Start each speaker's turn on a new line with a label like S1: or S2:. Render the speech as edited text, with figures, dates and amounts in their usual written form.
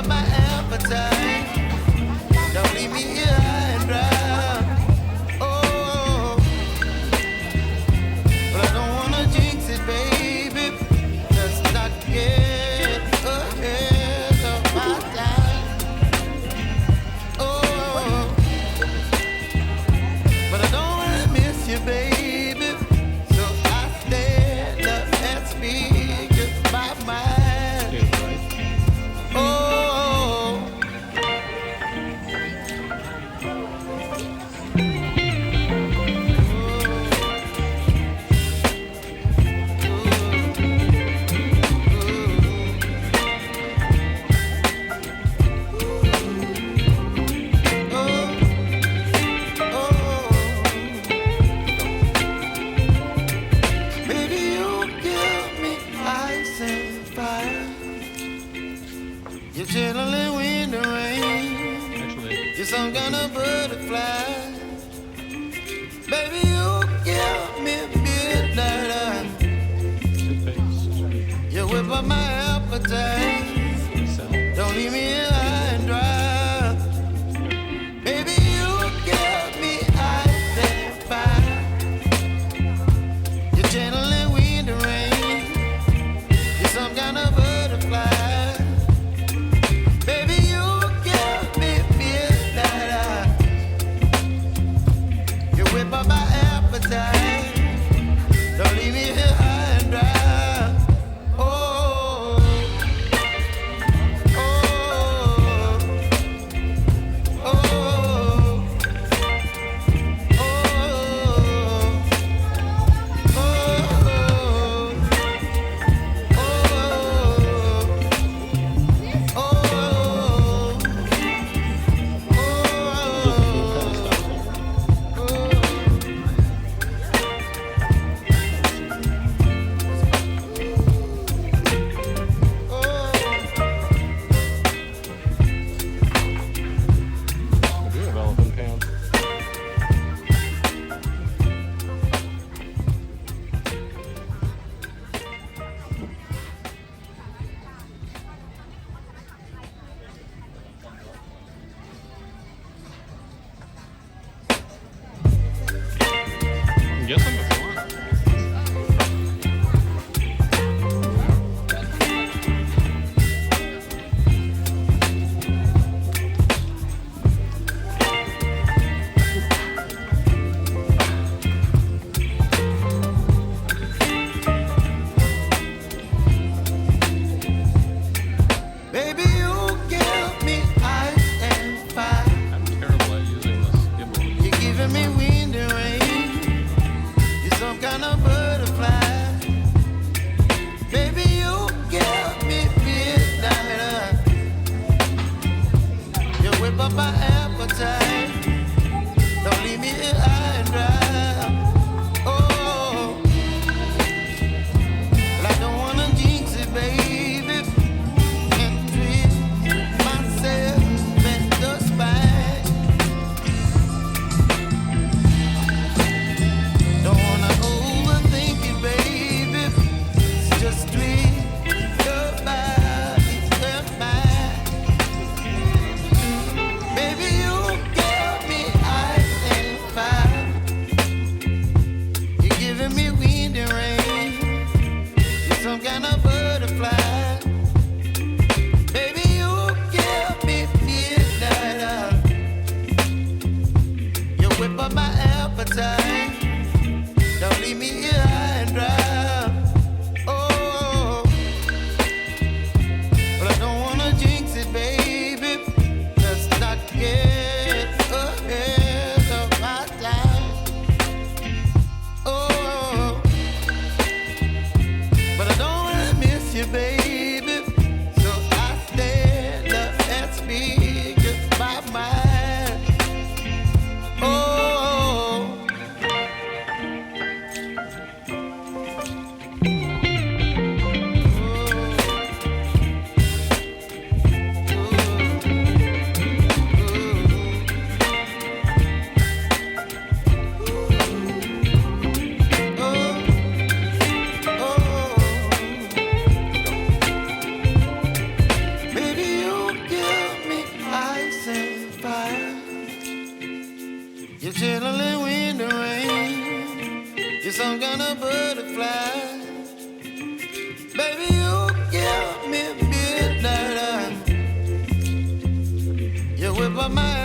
S1: up my appetite. Don't leave me here high and dry. Oh, but I don't wanna jinx it, baby. Let's not get ahead of my time. Oh, but I don't wanna miss you, baby. So I stand up and speak just my mind. Oh. Baby, you give me ice and fire. You're channeling wind and rain.
S2: Actually,
S1: You're some kind of butterfly. Baby, you give me midnight.
S2: toothpaste.
S1: You whip up my appetite. Don't leave me here high and dry. Baby, you give me ice and fire. You're channeling wind and rain. You're some kind of butterfly. Baby, you give me midnight. You whip up my appetite. Don't leave me here high and dry. Oh, oh. of my